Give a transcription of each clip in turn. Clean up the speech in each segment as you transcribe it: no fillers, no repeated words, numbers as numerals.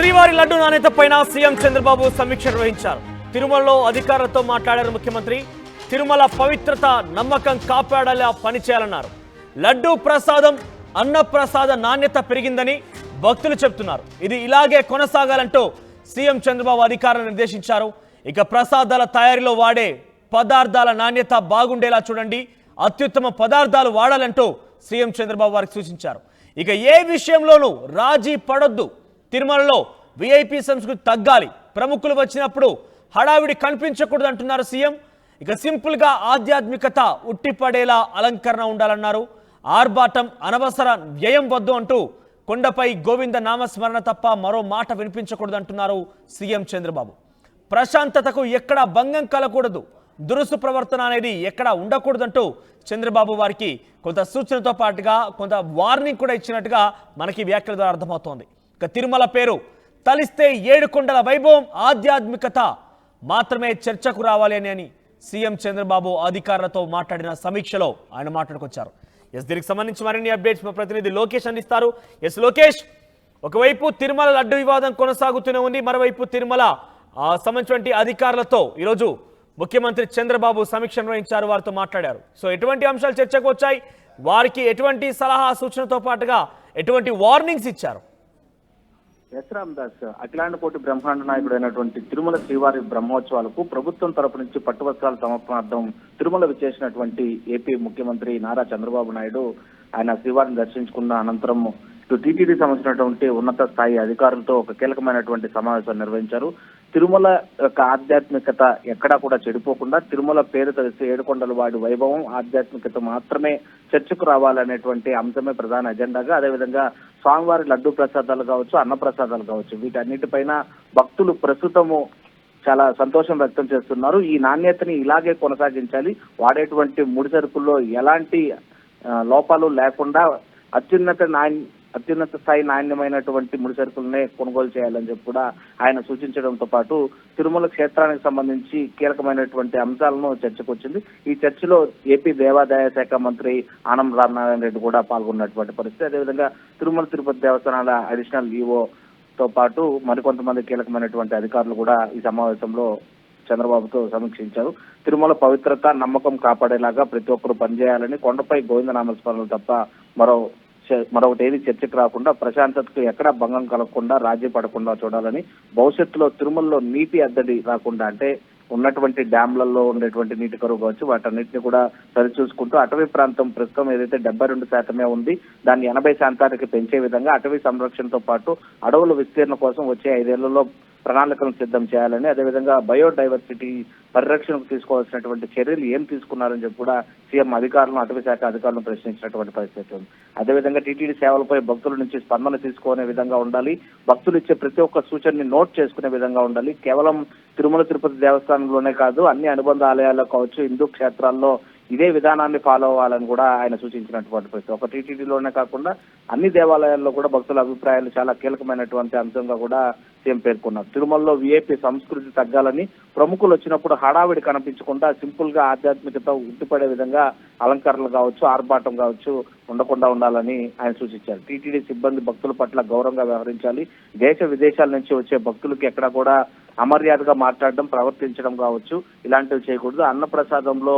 శ్రీవారి లడ్డు నాణ్యతపైన సీఎం చంద్రబాబు సమీక్ష నిర్వహించారు. తిరుమలలో అధికారులతో మాట్లాడారు ముఖ్యమంత్రి. తిరుమల పవిత్రత నమ్మకం కాపాడేలా పనిచేయాలన్నారు. లడ్డు ప్రసాదం అన్నప్రసాద నాణ్యత పెరిగిందని భక్తులు చెప్తున్నారు. ఇది ఇలాగే కొనసాగాలంటూ సీఎం చంద్రబాబు అధికారులను నిర్దేశించారు. ఇక ప్రసాదాల తయారీలో వాడే పదార్థాల నాణ్యత బాగుండేలా చూడండి, అత్యుత్తమ పదార్థాలు వాడాలంటూ సీఎం చంద్రబాబు వారికి సూచించారు. ఇక ఏ విషయంలోనూ రాజీ పడొద్దు, తిరుమలలో విఐపి సంస్కృతి తగ్గాలి, ప్రముఖులు వచ్చినప్పుడు హడావిడి కనిపించకూడదు అంటున్నారు సీఎం. ఇక సింపుల్ గా ఆధ్యాత్మికత ఉట్టిపడేలా అలంకరణ ఉండాలన్నారు. ఆర్భాటం అనవసర వ్యయం వద్దు అంటూ కొండపై గోవింద నామస్మరణ తప్ప మరో మాట వినిపించకూడదు అంటున్నారు సీఎం చంద్రబాబు. ప్రశాంతతకు ఎక్కడ భంగం కలగకూడదు, దురుసు ప్రవర్తన అనేది ఎక్కడ ఉండకూడదంటూ చంద్రబాబు వారికి కొంత సూచనతో పాటుగా కొంత వార్నింగ్ కూడా ఇచ్చినట్టుగా మనకి వ్యాఖ్యల ద్వారా అర్థమవుతోంది. ఇక తిరుమల పేరు తలిస్తే 7 కొండల వైభవం ఆధ్యాత్మికత మాత్రమే చర్చకు రావాలి అని సీఎం చంద్రబాబు అధికారులతో మాట్లాడిన సమీక్షలో ఆయన మాట్లాడుకొచ్చారు. దీనికి సంబంధించి మరిన్ని అప్డేట్స్ మా ప్రతినిధి లోకేష్ అందిస్తారు. లోకేష్, ఒకవైపు తిరుమల లడ్డు వివాదం కొనసాగుతూనే ఉంది, మరోవైపు తిరుమల సంబంధించినటువంటి అధికారులతో ఈరోజు ముఖ్యమంత్రి చంద్రబాబు సమీక్ష నిర్వహించారు, వారితో మాట్లాడారు. సో ఎటువంటి అంశాలు చర్చకు వచ్చాయి, వారికి ఎటువంటి సలహా సూచనతో పాటుగా ఎటువంటి వార్నింగ్స్ ఇచ్చారు? రామదాస్, అఖిలాండ కోటి బ్రహ్మాండ నాయకుడు అయినటువంటి తిరుమల శ్రీవారి బ్రహ్మోత్సవాలకు ప్రభుత్వం తరపు నుంచి పట్టువస్త్రాల సమర్పణార్థం తిరుమల విచ్చేసినటువంటి ఏపీ ముఖ్యమంత్రి నారా చంద్రబాబు నాయుడు ఆయన శ్రీవారిని దర్శించుకున్న అనంతరం ఇటు టీటీడీ సంబంధించినటువంటి ఉన్నత స్థాయి అధికారులతో ఒక కీలకమైనటువంటి సమావేశం నిర్వహించారు. తిరుమల యొక్క ఆధ్యాత్మికత ఎక్కడా కూడా చెడిపోకుండా తిరుమల పేరు తెలిసి 7 కొండల వాడి వైభవం ఆధ్యాత్మికత మాత్రమే చర్చకు రావాలనేటువంటి అంశమే ప్రధాన ఎజెండాగా, అదేవిధంగా స్వామివారి లడ్డూ ప్రసాదాలు కావచ్చు, అన్న ప్రసాదాలు కావచ్చు, వీటన్నిటిపైన భక్తులు ప్రస్తుతము చాలా సంతోషం వ్యక్తం చేస్తున్నారు. ఈ నాణ్యతని ఇలాగే కొనసాగించాలి, వాడేటువంటి ముడి సరుకుల్లో ఎలాంటి లోపాలు లేకుండా అత్యున్నత స్థాయి నాణ్యమైనటువంటి ముడి సరుకులనే కొనుగోలు చేయాలని చెప్పి కూడా ఆయన సూచించడంతో పాటు తిరుమల క్షేత్రానికి సంబంధించి కీలకమైనటువంటి అంశాలను చర్చకు వచ్చింది. ఈ చర్చలో ఏపీ దేవాదాయ శాఖ మంత్రి ఆనం రామనారాయణ రెడ్డి కూడా పాల్గొన్నటువంటి పరిస్థితి. అదేవిధంగా తిరుమల తిరుపతి దేవస్థానాల అడిషనల్ ఈఓతో పాటు మరికొంతమంది కీలకమైనటువంటి అధికారులు కూడా ఈ సమావేశంలో చంద్రబాబుతో సమీక్షించారు. తిరుమల పవిత్రత నమ్మకం కాపాడేలాగా ప్రతి ఒక్కరూ పనిచేయాలని, కొండపై గోవింద నామస్మరణలు తప్ప మరొకటి ఏది చర్చకు రాకుండా ప్రశాంతతకు ఎక్కడా భంగం కలగకుండా రాజీ పడకుండా చూడాలని, భవిష్యత్తులో తిరుమలలో నీటి అద్దడి రాకుండా, అంటే ఉన్నటువంటి డ్యాంలలో ఉండేటువంటి నీటి కరువు కావచ్చు, వాటన్నిటిని కూడా సరిచూసుకుంటూ అటవీ ప్రాంతం ప్రస్తుతం ఏదైతే 72% ఉంది దాన్ని 80% పెంచే విధంగా అటవీ సంరక్షణతో పాటు అడవుల విస్తీర్ణ కోసం వచ్చే 5 ఏళ్లలో ప్రణాళికలను సిద్ధం చేయాలని, అదేవిధంగా బయోడైవర్సిటీ పరిరక్షణకు తీసుకోవాల్సినటువంటి చర్యలు ఏం తీసుకున్నారని చెప్పి కూడా సీఎం అధికారులను, అటవీ శాఖ అధికారులను ప్రశ్నించినటువంటి పరిస్థితి ఉంది. అదేవిధంగా టీటీడీ సేవలపై భక్తుల నుంచి స్పందన తీసుకునే విధంగా ఉండాలి, భక్తులు ఇచ్చే ప్రతి ఒక్క సూచనని నోట్ చేసుకునే విధంగా ఉండాలి. కేవలం తిరుమల తిరుపతి దేవస్థానంలోనే కాదు, అన్ని అనుబంధ ఆలయాల్లో కావచ్చు, హిందూ క్షేత్రాల్లో ఇదే విధానాన్ని ఫాలో అవ్వాలని కూడా ఆయన సూచించినటువంటి పరిస్థితి. ఒక టీటీడీలోనే కాకుండా అన్ని దేవాలయాల్లో కూడా భక్తుల అభిప్రాయాలు చాలా కీలకమైనటువంటి అంశంగా కూడా సీఎం పేర్కొన్నారు. తిరుమలలో విఐపి సంస్కృతి తగ్గాలని, ప్రముఖులు వచ్చినప్పుడు హడావిడి కనిపించకుండా సింపుల్ గా ఆధ్యాత్మికత ఉట్టిపడే విధంగా అలంకరణలు కావచ్చు, ఆర్భాటం కావచ్చు ఉండకుండా ఉండాలని ఆయన సూచించారు. టీటీడీ సిబ్బంది భక్తుల పట్ల గౌరవంగా వ్యవహరించాలి, దేశ విదేశాల నుంచి వచ్చే భక్తులకి ఎక్కడా కూడా అమర్యాదగా మాట్లాడడం, ప్రవర్తించడం కావచ్చు ఇలాంటివి చేయకూడదు. అన్నప్రసాదంలో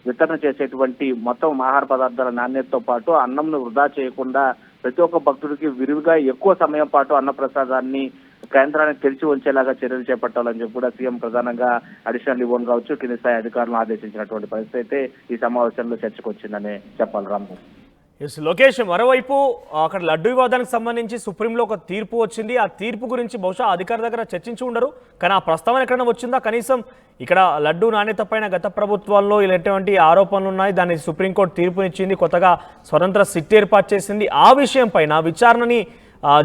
వితరణ చేసేటువంటి మొత్తం ఆహార పదార్థాల నాణ్యతతో పాటు అన్నంను వృధా చేయకుండా ప్రతి ఒక్క భక్తుడికి విరివిగా ఎక్కువ సమయం పాటు అన్నప్రసాదాన్ని కేంద్రానికి తెరిచి ఉంచేలాగా చర్యలు చేపట్టాలని చెప్పి కూడా సీఎం ప్రధానంగా అడిషనల్ ఈవోన్ కావచ్చు, కింది స్థాయి అధికారులను ఆదేశించినటువంటి పరిస్థితి అయితే ఈ సమావేశంలో చర్చకు వచ్చిందని చెప్పాలి. రాము, లోకేష్, మరోవైపు అక్కడ లడ్డు వివాదానికి సంబంధించి సుప్రీంలో ఒక తీర్పు వచ్చింది. ఆ తీర్పు గురించి బహుశా అధికారి దగ్గర చర్చించి ఉండరు, కానీ ఆ ప్రస్తావన ఎక్కడైనా వచ్చిందా? కనీసం ఇక్కడ లడ్డు నాణ్యత పైన గత ప్రభుత్వాల్లో ఇలాంటి ఆరోపణలు ఉన్నాయి, దాన్ని సుప్రీంకోర్టు తీర్పునిచ్చింది, కొత్తగా స్వతంత్ర సిట్ ఏర్పాటు చేసింది. ఆ విషయం పైన విచారణని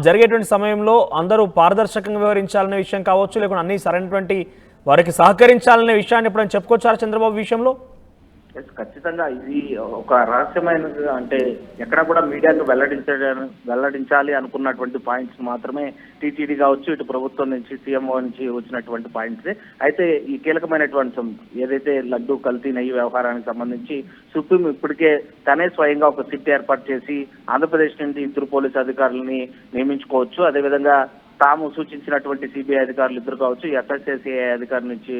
జరిగేటువంటి సమయంలో అందరూ పారదర్శకంగా వ్యవహరించాలనే విషయం కావచ్చు, లేకుంటే అన్ని సరైనటువంటి వారికి సహకరించాలనే విషయాన్ని ఎప్పుడైనా చెప్పుకొచ్చారా చంద్రబాబు విషయంలో? ఖచ్చితంగా ఇది ఒక రహస్యమైన, అంటే ఎక్కడ కూడా మీడియాకు వెల్లడించాలి అనుకున్నటువంటి పాయింట్స్ మాత్రమే టీటీడీ కావచ్చు, ఇటు ప్రభుత్వం నుంచి సీఎంఓ నుంచి వచ్చినటువంటి పాయింట్స్. అయితే ఈ కీలకమైనటువంటి ఏదైతే లడ్డు కల్తీ నెయ్యి వ్యవహారానికి సంబంధించి సుప్రీం ఇప్పటికే తనే స్వయంగా ఒక సిట్ ఏర్పాటు చేసి ఆంధ్రప్రదేశ్ నుండి ఇద్దరు పోలీసు అధికారులని నియమించుకోవచ్చు, అదేవిధంగా తాము సూచించినటువంటి సిబిఐ అధికారులు ఇద్దరు కావచ్చు, ఎఫ్ఎస్ఎస్ఏ అధికారి నుంచి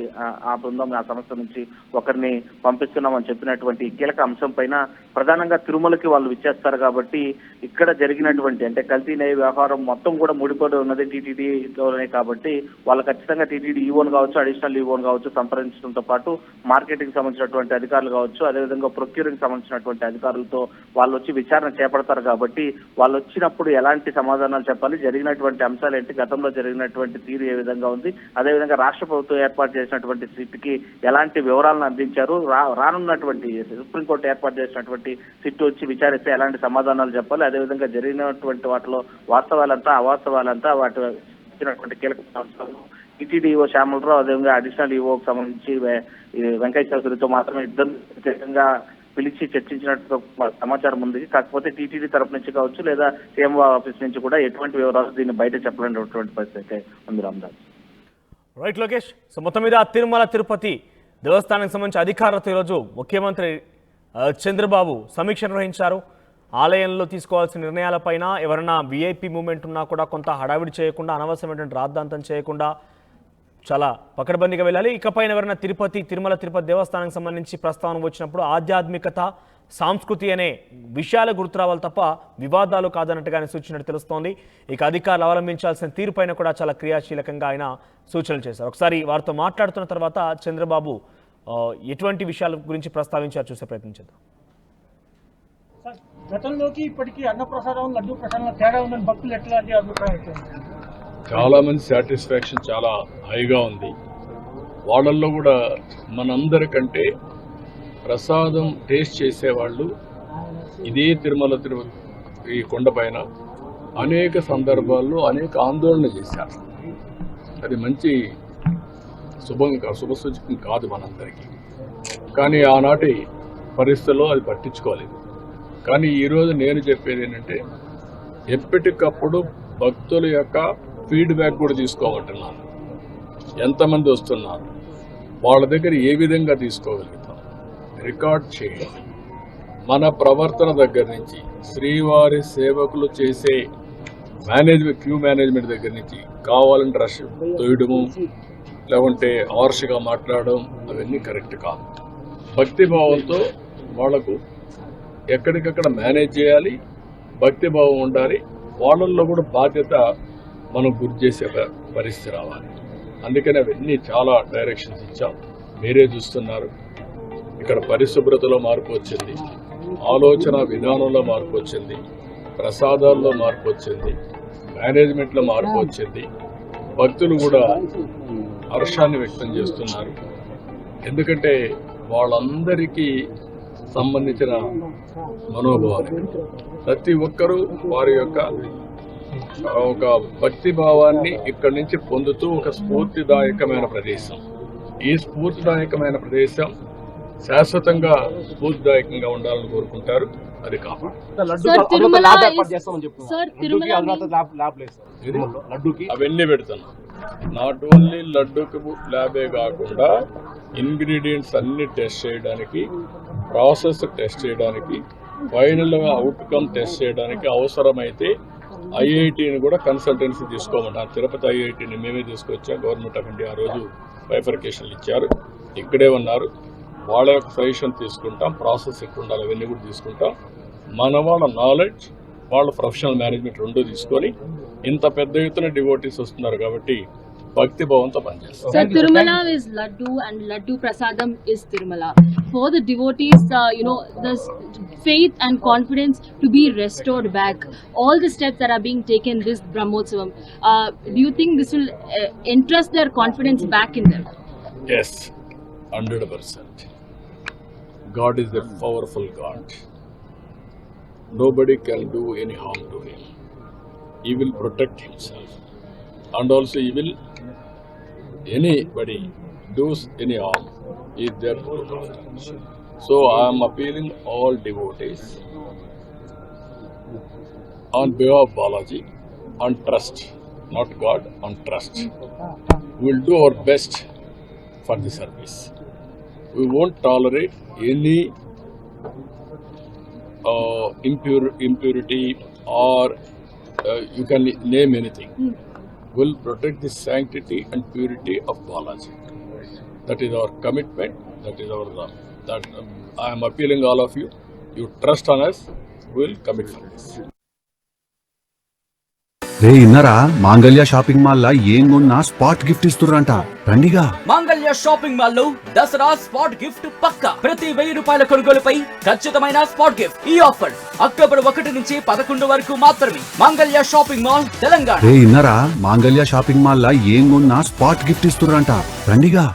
ఆ బృందం ఆ సంస్థ నుంచి ఒకరిని పంపిస్తున్నామని చెప్పినటువంటి కీలక అంశం పైన ప్రధానంగా తిరుమలకి వాళ్ళు విచ్చేస్తారు కాబట్టి ఇక్కడ జరిగినటువంటి అంటే కల్తీ న్యాయ వ్యవహారం మొత్తం కూడా ముడిపడి ఉన్నది టీటీడీలోనే కాబట్టి వాళ్ళు ఖచ్చితంగా టీటీడీ ఈవోన్ కావచ్చు, అడిషనల్ ఈవోన్ కావచ్చు సంప్రదించడంతో పాటు మార్కెటింగ్ సంబంధించినటువంటి అధికారులు కావచ్చు, అదేవిధంగా ప్రొక్యూరింగ్ సంబంధించినటువంటి అధికారులతో వాళ్ళు వచ్చి విచారణ చేపడతారు కాబట్టి వాళ్ళు వచ్చినప్పుడు ఎలాంటి సమాధానాలు చెప్పాలి, జరిగినటువంటి అంశాలు ఏంటి, గతంలో జరిగినటువంటి తీరు ఏ విధంగా ఉంది, అదేవిధంగా రాష్ట్ర ప్రభుత్వం ఏర్పాటు చేసినటువంటి సిట్కి ఎలాంటి వివరాలను అందించారు, రానున్నటువంటి సుప్రీంకోర్టు ఏర్పాటు చేసినటువంటి సిట్ వచ్చి విచారిస్తే ఎలాంటి సమాధానాలు చెప్పాలి, అదేవిధంగా జరిగినటువంటి వాటిలో వాస్తవాలంతా అవాస్తవాలంతా వాటి ఇచ్చినటువంటి కీలక అంశాలు టీటీడీ ఈవో శ్యామలరావు అదేవిధంగా అడిషనల్ ఈవోకి సంబంధించి వెంకయ్య చౌదరితో మాత్రమే ఇద్దరు ప్రత్యేకంగా పిలిచి చర్చించినట్టు సమాచారం ఉంది. కాకపోతే టీటీడీ తరపు నుంచి కావచ్చు లేదా సీఎం ఆఫీస్ నుంచి కూడా ఎటువంటి వివరాలు దీన్ని బయట చెప్పలేనటువంటి పరిస్థితి ఉంది. రామదాస్ రైట్ లోకేష్. సో మొత్తం మీద తిరుమల తిరుపతి దేవస్థానానికి సంబంధించి అధికారులతో ఈరోజు ముఖ్యమంత్రి చంద్రబాబు సమీక్ష నిర్వహించారు. ఆలయంలో తీసుకోవాల్సిన నిర్ణయాలపైన ఎవరైనా విఐపి మూవ్మెంట్ ఉన్నా కూడా కొంత హడావిడి చేయకుండా, అనవసరమైనటువంటి రాద్ధాంతం చేయకుండా చాలా పకడ్బందీగా వెళ్ళాలి. ఇకపైన ఎవరైనా తిరుమల తిరుపతి దేవస్థానానికి సంబంధించి ప్రస్తావన వచ్చినప్పుడు ఆధ్యాత్మికత, సంస్కృతి అనే విషయాలు గుర్తురావాలి తప్ప వివాదాలు కాదన్నట్టుగానే సూచించినట్టు తెలుస్తోంది. ఇక అధికారులు అవలంబించాల్సిన తీరుపైన కూడా చాలా క్రియాశీలకంగా ఆయన సూచనలు చేశారు. ఒకసారి వారితో మాట్లాడుతున్న తర్వాత చంద్రబాబు ఎటువంటి విషయాల గురించి ప్రస్తావించారు చూసే ప్రయత్నించారు. గతంలోకి ఇప్పటికీ అన్నప్రసాదం, లడ్డూ ప్రసాదం తేడా ఉందని భక్తులు ఎట్లాంటి అభిప్రాయం? చాలా మంది సాటిస్ఫాక్షన్ చాలా హైగా ఉంది. వాళ్ళల్లో కూడా మనందరికంటే ప్రసాదం టేస్ట్ చేసేవాళ్ళు ఇదే తిరుమల తిరుపతి ఈ కొండపైన అనేక సందర్భాల్లో అనేక ఆందోళన చేశారు. అది మంచి శుభసూచకం కాదు మనందరికీ. కానీ ఆనాటి పరిస్థితుల్లో అది పట్టించుకోలేదు. కానీ ఈరోజు నేను చెప్పేది ఏంటంటే ఎప్పటికప్పుడు భక్తుల యొక్క ఫీడ్బ్యాక్ కూడా తీసుకోమంటున్నాను. ఎంతమంది వస్తున్నారు, వాళ్ళ దగ్గర ఏ విధంగా తీసుకోగలుగుతాం రికార్డ్ చేయండి. మన ప్రవర్తన దగ్గర నుంచి శ్రీవారి సేవకులు చేసే క్యూ మేనేజ్మెంట్ దగ్గర నుంచి కావాలంటే రష్ తోయడము లేకుంటే హార్ష్గా మాట్లాడడం అవన్నీ కరెక్ట్ కాదు. భక్తిభావంతో వాళ్లకు ఎక్కడికక్కడ మేనేజ్ చేయాలి, భక్తిభావం ఉండాలి. వాళ్ళల్లో కూడా బాధ్యత మనం గుర్తు చేసే పరిస్థితి రావాలి. అందుకని అవన్నీ చాలా డైరెక్షన్స్ ఇచ్చాం. మీరే చూస్తున్నారు, ఇక్కడ పరిశుభ్రతలో మార్పు వచ్చింది, ఆలోచన విధానంలో మార్పు వచ్చింది, ప్రసాదాల్లో మార్పు వచ్చింది, మేనేజ్మెంట్లో మార్పు వచ్చింది. భక్తులు కూడా హర్షాన్ని వ్యక్తం చేస్తున్నారు. ఎందుకంటే వాళ్ళందరికీ సంబంధించిన మనోభావాలు ప్రతి ఒక్కరూ వారి యొక్క ఒక భక్తి భావాన్ని ఇక్కడి నుంచి పొందుతూ ఒక స్ఫూర్తిదాయకమైన ప్రదేశం. ఈ స్ఫూర్తిదాయకమైన ప్రదేశం శాశ్వతంగా స్ఫూర్తిదాయకంగా ఉండాలని కోరుకుంటారు. అది కాపాడు. అవన్నీ పెడుతున్నాం. నాట్ ఓన్లీ లడ్డూకి ల్యాబే కాకుండా ఇంగ్రీడియంట్స్ అన్ని టెస్ట్ చేయడానికి, ప్రాసెస్ టెస్ట్ చేయడానికి, ఫైనల్గా అవుట్కమ్ టెస్ట్ చేయడానికి అవసరమైతే ఐఐటిని కూడా కన్సల్టెన్సీ తీసుకోమంటారు. తిరుపతి ఐఐటిని మేమే తీసుకొచ్చాం. గవర్నమెంట్ ఆఫ్ ఇండియా ఆ రోజు బైఫర్కేషన్లు ఇచ్చారు, ఇక్కడే ఉన్నారు. వాళ్ళ యొక్క సజెషన్ తీసుకుంటాం. ప్రాసెస్ ఎట్లా ఉండాలి అవన్నీ కూడా తీసుకుంటాం. మన వాళ్ళ నాలెడ్జ్, వాళ్ళ ప్రొఫెషనల్ మేనేజ్మెంట్ రెండూ తీసుకొని ఇంత పెద్ద ఎత్తున డివోటీస్ వస్తున్నారు కాబట్టి భక్తి భావంతో పనిచేస్తాం. Sir, Tirumala is Laddu and Laddu Prasadam is Tirumala. For the devotees, the faith and confidence to be restored back. All the steps that are being taken this Brahmotsavam, do you think this will entrust their confidence back in them? Yes, 100%. God is a powerful God. Nobody can do any harm to him. He will protect himself. And also he will, anybody does any harm, he is there to protect. So I am appealing all devotees on behalf of Balaji, on trust, not God, on trust. We will do our best for the service. We won't tolerate any impurity or you can name anything. will protect the sanctity and purity of Balaji. That is our commitment. That is our I am appealing all of you. You trust on us. We will commit for this. రే ఇన్నరా మాంగళ్య shopping mall లా ఏం కొన్నా spot gift ఇస్తుర్రంట రండిగా. మాంగళ్య shopping mall లో Dasara spot gift పక్కా. ప్రతి 1000 రూపాయల కొనుగోలుపై ఖచ్చితమైన spot gift. ఈ ఆఫర్ అక్టోబర్ 1 నుంచి 11 వరకు మాత్రమే. మాంగళ్య షాపింగ్ మాల్, తెలంగాణ. రే ఇన్నరా మాంగళ్య షాపింగ్ మాల్ లా ఏం కొన్నా స్పాట్ గిఫ్ట్ ఇస్తుర్రంట రండిగా.